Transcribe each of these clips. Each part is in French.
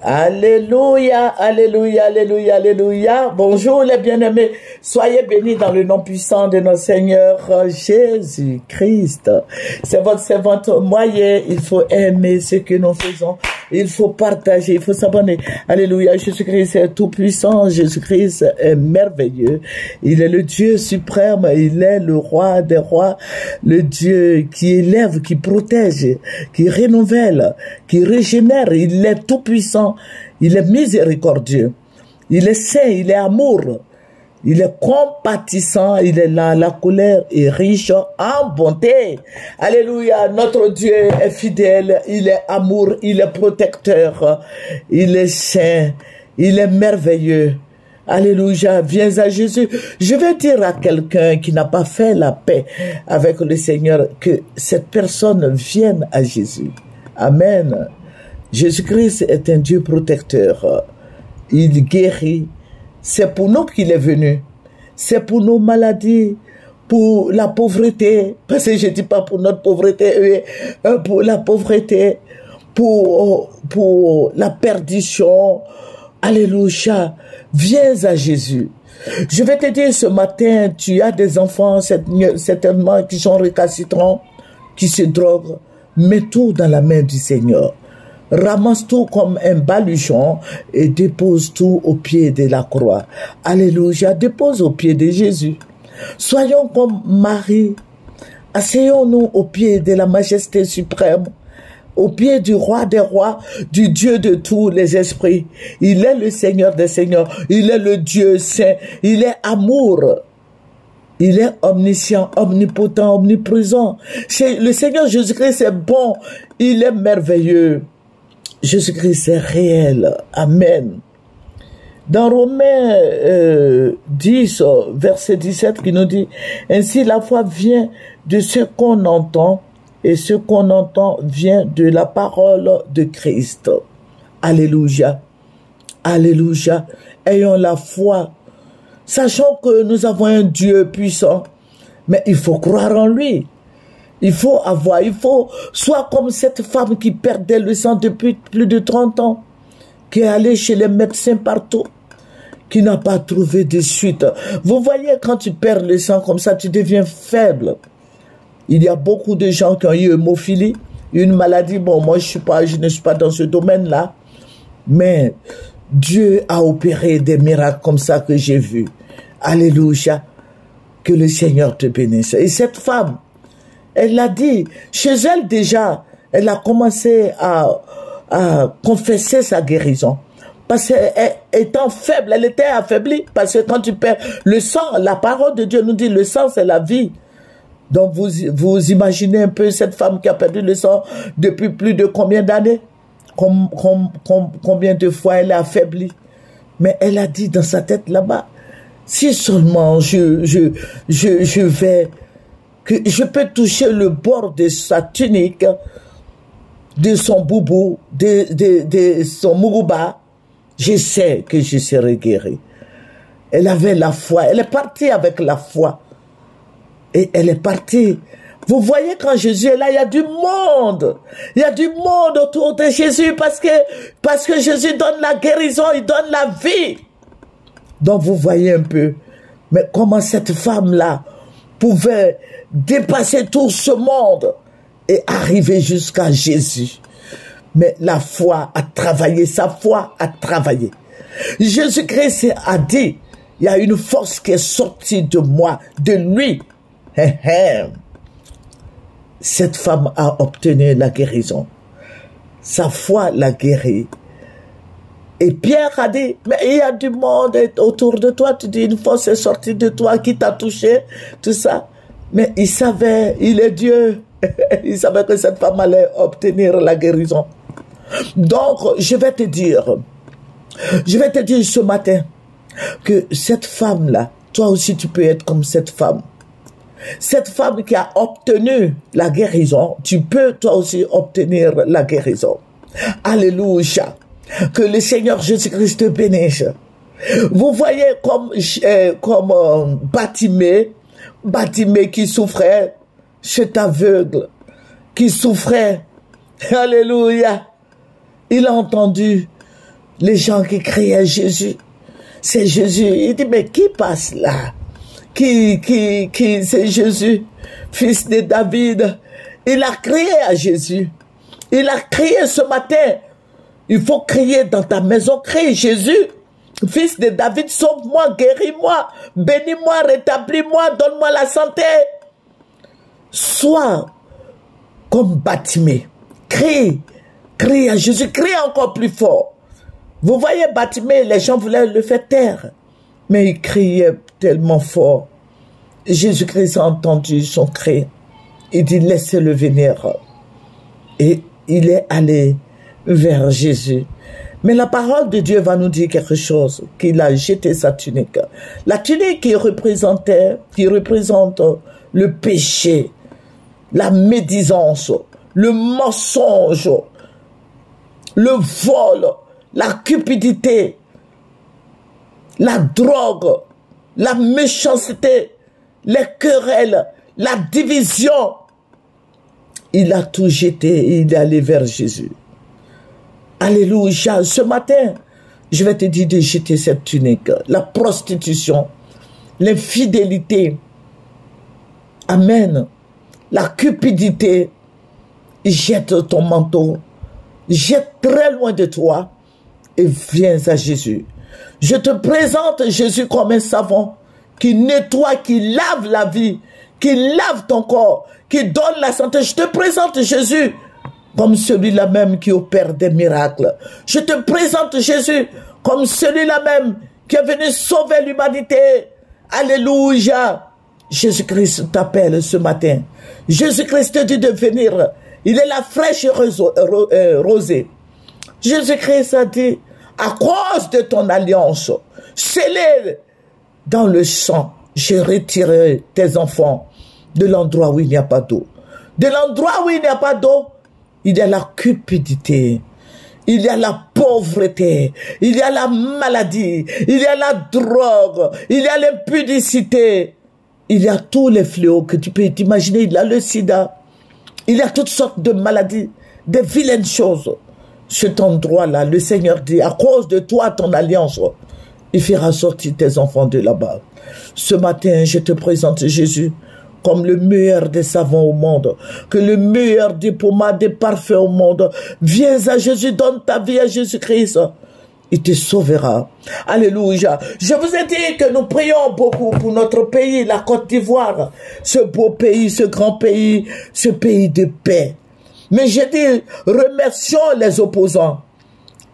Alléluia, alléluia, alléluia, alléluia. Bonjour les bien-aimés. Soyez bénis dans le nom puissant de notre Seigneur Jésus-Christ. C'est votre servante moyen. Il faut aimer ce que nous faisons. Il faut partager, il faut s'abonner. Alléluia, Jésus-Christ est tout puissant. Jésus-Christ est merveilleux. Il est le Dieu suprême. Il est le roi des rois. Le Dieu qui élève, qui protège, qui renouvelle, qui régénère. Il est tout puissant. Il est miséricordieux, il est saint, il est amour, il est compatissant, il est là, la colère est riche en bonté. Alléluia, notre Dieu est fidèle, il est amour, il est protecteur, il est saint, il est merveilleux. Alléluia, viens à Jésus. Je vais dire à quelqu'un qui n'a pas fait la paix avec le Seigneur que cette personne vienne à Jésus. Amen. Jésus-Christ est un Dieu protecteur. Il guérit. C'est pour nous qu'il est venu. C'est pour nos maladies, pour la pauvreté. Parce que je ne dis pas pour notre pauvreté, pour la pauvreté, pour la perdition. Alléluia. Viens à Jésus. Je vais te dire ce matin, tu as des enfants certainement qui sont récalcitrants, qui se droguent. Mets tout dans la main du Seigneur. Ramasse tout comme un baluchon et dépose tout au pied de la croix. Alléluia, dépose au pied de Jésus. Soyons comme Marie. Asseyons-nous au pied de la majesté suprême, au pied du roi des rois, du Dieu de tous les esprits. Il est le Seigneur des seigneurs. Il est le Dieu saint. Il est amour. Il est omniscient, omnipotent, omniprésent. Le Seigneur Jésus-Christ est bon. Il est merveilleux. Jésus-Christ est réel. Amen. Dans Romains 10, verset 17, qui nous dit « Ainsi la foi vient de ce qu'on entend, et ce qu'on entend vient de la parole de Christ. » Alléluia. Alléluia. Ayons la foi. Sachons que nous avons un Dieu puissant, mais il faut croire en lui. Il faut soit comme cette femme qui perdait le sang depuis plus de 30 ans, qui est allée chez les médecins partout, qui n'a pas trouvé de suite. Vous voyez, quand tu perds le sang comme ça, tu deviens faible. Il y a beaucoup de gens qui ont eu hémophilie, une maladie. Bon, moi, je ne suis pas dans ce domaine-là, mais Dieu a opéré des miracles comme ça que j'ai vu. Alléluia. Que le Seigneur te bénisse. Et cette femme, elle l'a dit, chez elle déjà, elle a commencé à confesser sa guérison. Parce qu'étant faible, elle était affaiblie. Parce que quand tu perds le sang, la parole de Dieu nous dit, le sang c'est la vie. Donc vous imaginez un peu cette femme qui a perdu le sang depuis plus de combien d'années? Combien de fois elle est affaiblie? Mais elle a dit dans sa tête là-bas, si seulement je vais... que je peux toucher le bord de sa tunique, de son boubou, de son mourouba, je sais que je serai guérie. Elle avait la foi, elle est partie avec la foi. Et elle est partie. Vous voyez, quand Jésus est là, il y a du monde. Il y a du monde autour de Jésus parce que Jésus donne la guérison, il donne la vie. Donc vous voyez un peu, mais comment cette femme-là pouvait dépasser tout ce monde et arriver jusqu'à Jésus. Mais la foi a travaillé, sa foi a travaillé. Jésus-Christ a dit, il y a une force qui est sortie de moi, de lui. Cette femme a obtenu la guérison. Sa foi l'a guérie. Et Pierre a dit, mais il y a du monde autour de toi. Tu dis, une force est sortie de toi qui t'a touché, tout ça. Mais il savait, il est Dieu. Il savait que cette femme allait obtenir la guérison. Donc, je vais te dire ce matin que cette femme-là, toi aussi tu peux être comme cette femme. Cette femme qui a obtenu la guérison, tu peux toi aussi obtenir la guérison. Alléluia. Que le Seigneur Jésus-Christ te bénisse. Vous voyez comme Bartimée qui souffrait, cet aveugle qui souffrait. Alléluia. Il a entendu Les gens qui crient à Jésus, c'est Jésus. Il dit, mais qui passe là? C'est Jésus, fils de David. Il a crié à Jésus. Il a crié ce matin. Il faut crier dans ta maison. Crie Jésus, fils de David, sauve-moi, guéris-moi, bénis-moi, rétablis-moi, donne-moi la santé. Sois comme Bartimée. Crie à Jésus, crie encore plus fort. Vous voyez Bartimée, les gens voulaient le faire taire. Mais il criait tellement fort. Jésus-Christ a entendu son cri. Il dit, laissez-le venir. Et il est allé vers Jésus. Mais la parole de Dieu va nous dire quelque chose, qu'il a jeté sa tunique. La tunique qui représente le péché, la médisance, le mensonge, le vol, la cupidité, la drogue, la méchanceté, les querelles, la division. Il a tout jeté et il est allé vers Jésus. Alléluia. Ce matin, je vais te dire de jeter cette tunique. La prostitution, l'infidélité. Amen. La cupidité. Jette ton manteau. Jette très loin de toi et viens à Jésus. Je te présente Jésus comme un savon qui nettoie, qui lave la vie, qui lave ton corps, qui donne la santé. Je te présente Jésus comme celui-là même qui opère des miracles. Je te présente Jésus comme celui-là même qui est venu sauver l'humanité. Alléluia. Jésus-Christ t'appelle ce matin. Jésus-Christ te dit de venir. Il est la fraîche rosée. Jésus-Christ a dit, à cause de ton alliance, scellée dans le sang, j'ai retiré tes enfants de l'endroit où il n'y a pas d'eau. De l'endroit où il n'y a pas d'eau, il y a la cupidité, il y a la pauvreté, il y a la maladie, il y a la drogue, il y a l'impudicité, il y a tous les fléaux que tu peux t'imaginer. Il y a le sida, il y a toutes sortes de maladies, des vilaines choses. Cet endroit-là, le Seigneur dit, à cause de toi, ton alliance, il fera sortir tes enfants de là-bas. Ce matin, je te présente Jésus comme le meilleur des savants au monde, que le meilleur des pommades, des parfums au monde. Viens à Jésus, donne ta vie à Jésus-Christ. Il te sauvera. Alléluia. Je vous ai dit que nous prions beaucoup pour notre pays, la Côte d'Ivoire. Ce beau pays, ce grand pays, ce pays de paix. Mais je dis, remercions les opposants.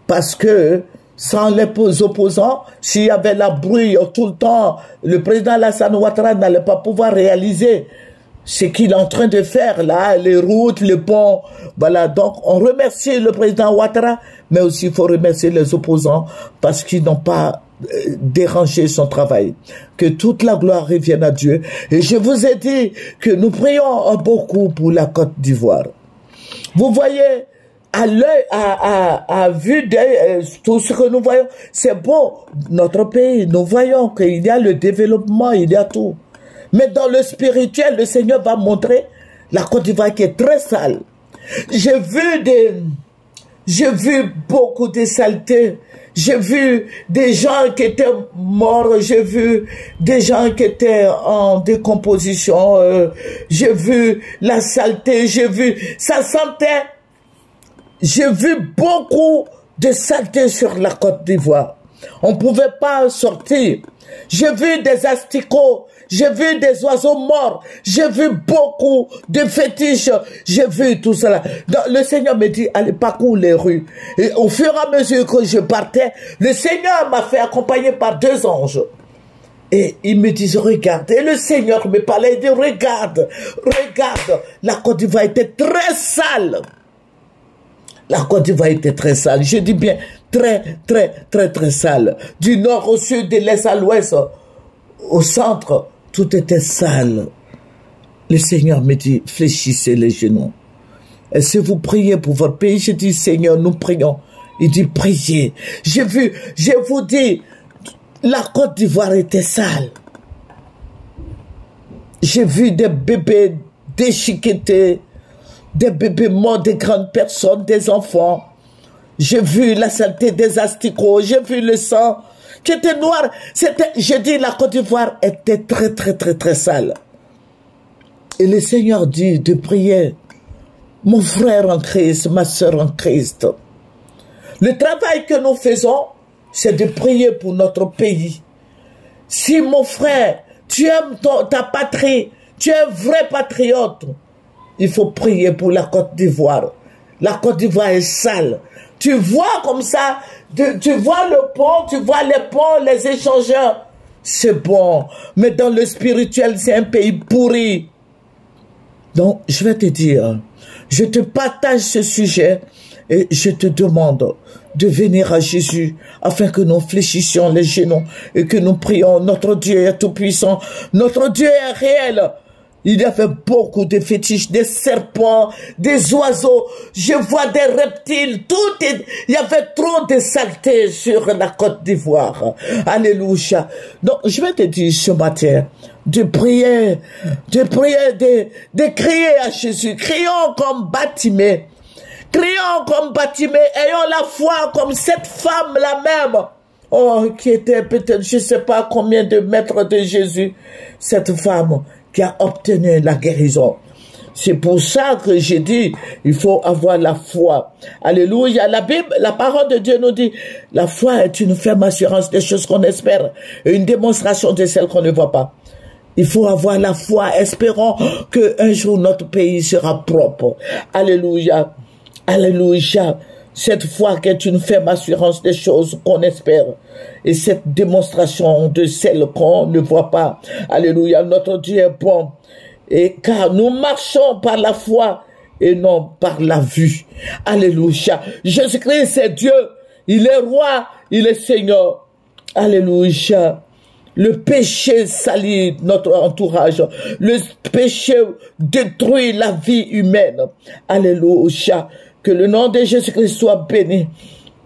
Parce que sans les opposants, s'il y avait la bruit tout le temps, le président Alassane Ouattara n'allait pas pouvoir réaliser ce qu'il est en train de faire là, les routes, les ponts. Voilà, donc on remercie le président Ouattara, mais aussi il faut remercier les opposants parce qu'ils n'ont pas dérangé son travail. Que toute la gloire revienne à Dieu. Et je vous ai dit que nous prions beaucoup pour la Côte d'Ivoire. Vous voyez, à l'œil, à vue d'œil, tout ce que nous voyons, c'est beau. Notre pays, nous voyons qu'il y a le développement, il y a tout. Mais dans le spirituel, le Seigneur va montrer la Côte d'Ivoire qui est très sale. J'ai vu beaucoup de saleté. J'ai vu des gens qui étaient morts. J'ai vu des gens qui étaient en décomposition. J'ai vu la saleté. Ça sentait. J'ai vu beaucoup de saleté sur la Côte d'Ivoire. On ne pouvait pas sortir. J'ai vu des asticots. J'ai vu des oiseaux morts. J'ai vu beaucoup de fétiches. J'ai vu tout cela. Donc, le Seigneur me dit, allez, parcours les rues. Et au fur et à mesure que je partais, le Seigneur m'a fait accompagner par 2 anges. Et ils me disent, regarde. Et le Seigneur me parlait, il dit, regarde, regarde. La Côte d'Ivoire était très sale. La Côte d'Ivoire était très sale. Je dis bien, très sale. Du nord au sud, de l'est à l'ouest, au centre, tout était sale. Le Seigneur me dit, fléchissez les genoux. Et si vous priez pour votre pays, je dis, Seigneur, nous prions. Il dit, priez. Je vous dis, la Côte d'Ivoire était sale. J'ai vu des bébés déchiquetés, des bébés morts, des grandes personnes, des enfants. J'ai vu la saleté des asticots, j'ai vu le sang qui était noir. J'ai dit, la Côte d'Ivoire était très, très, très, très sale. Et le Seigneur dit de prier. Mon frère en Christ, ma soeur en Christ. Le travail que nous faisons, c'est de prier pour notre pays. Si mon frère, tu aimes ta patrie, tu es un vrai patriote, il faut prier pour la Côte d'Ivoire. La Côte d'Ivoire est sale. Tu vois comme ça, tu vois le pont, tu vois les ponts, les échangeurs. C'est bon. Mais dans le spirituel, c'est un pays pourri. Donc, je vais te dire, je te partage ce sujet et je te demande de venir à Jésus afin que nous fléchissions les genoux et que nous prions. Notre Dieu est tout puissant. Notre Dieu est réel. Il y avait beaucoup de fétiches, des serpents, des oiseaux. Je vois des reptiles. Il y avait trop de saleté sur la Côte d'Ivoire. Alléluia. Donc, je vais te dire ce matin, de prier, de crier à Jésus. Crions comme Bartimée. Crions comme Bartimée. Ayons la foi comme cette femme-là même. Oh, qui était peut-être, je ne sais pas combien de mètres de Jésus. Cette femme qui a obtenu la guérison. C'est pour ça que j'ai dit, il faut avoir la foi. Alléluia. La Bible, la parole de Dieu nous dit, la foi est une ferme assurance des choses qu'on espère et une démonstration de celles qu'on ne voit pas. Il faut avoir la foi, espérons qu'un jour notre pays sera propre. Alléluia. Alléluia. Cette foi qui est une ferme assurance des choses qu'on espère. Et cette démonstration de celles qu'on ne voit pas. Alléluia. Notre Dieu est bon. Et car nous marchons par la foi et non par la vue. Alléluia. Jésus-Christ est Dieu. Il est roi. Il est Seigneur. Alléluia. Le péché salit notre entourage. Le péché détruit la vie humaine. Alléluia. Que le nom de Jésus-Christ soit béni.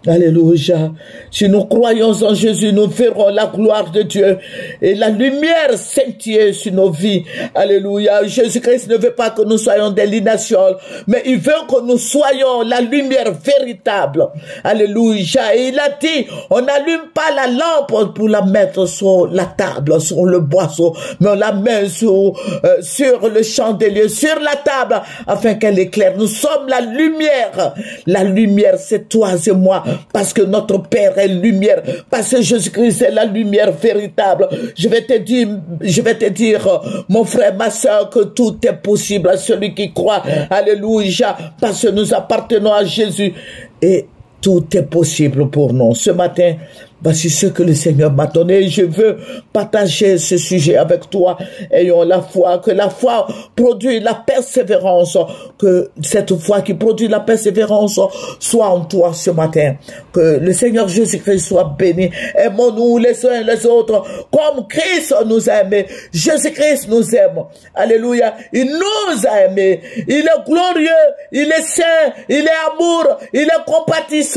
Alléluia. Si nous croyons en Jésus, nous verrons la gloire de Dieu et la lumière scintiller sur nos vies. Alléluia. Jésus-Christ ne veut pas que nous soyons des linacioles, mais il veut que nous soyons la lumière véritable. Alléluia. Et il a dit, on n'allume pas la lampe pour la mettre sur la table, sur le boisseau, mais on la met sur le chandelier, sur la table, afin qu'elle éclaire. Nous sommes la lumière. La lumière, c'est toi, c'est moi. Parce que notre Père est lumière, parce que Jésus-Christ est la lumière véritable. Je vais te dire, mon frère, ma soeur, que tout est possible à celui qui croit. Alléluia, parce que nous appartenons à Jésus et tout est possible pour nous. Ce matin, voici ce que le Seigneur m'a donné. Je veux partager ce sujet avec toi. Ayons la foi, que la foi produit la persévérance, que cette foi qui produit la persévérance soit en toi ce matin. Que le Seigneur Jésus-Christ soit béni. Aimons-nous les uns les autres comme Christ nous a aimés. Jésus-Christ nous aime. Alléluia. Il nous a aimés. Il est glorieux. Il est saint. Il est amour. Il est compatissant.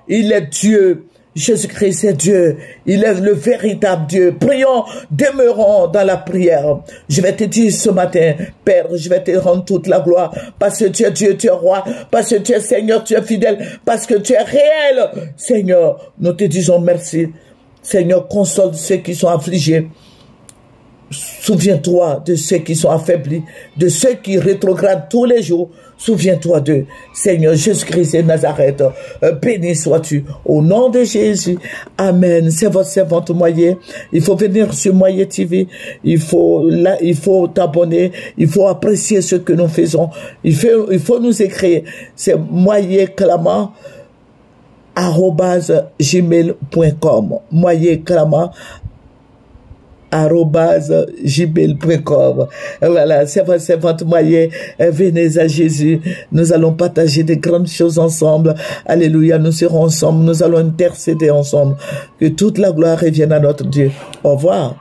Il est Dieu. Jésus-Christ est Dieu, il est le véritable Dieu. Prions, demeurons dans la prière. Je vais te dire ce matin, Père, je vais te rendre toute la gloire, parce que tu es Dieu, tu es roi, parce que tu es Seigneur, tu es fidèle, parce que tu es réel. Seigneur, nous te disons merci. Seigneur, console ceux qui sont affligés. Souviens-toi de ceux qui sont affaiblis, de ceux qui rétrogradent tous les jours. Souviens-toi d'eux. Seigneur Jésus-Christ de Nazareth, béni sois-tu. Au nom de Jésus, amen. C'est votre servante Moyer. Il faut venir sur Moyer TV. Il faut t'abonner. Il faut apprécier ce que nous faisons. Il faut nous écrire. C'est moyerclamant @gmail.com. moyerclamant @gmail.com. Voilà, c'est votre moyen. Venez à Jésus. Nous allons partager de grandes choses ensemble. Alléluia, nous serons ensemble. Nous allons intercéder ensemble. Que toute la gloire revienne à notre Dieu. Au revoir.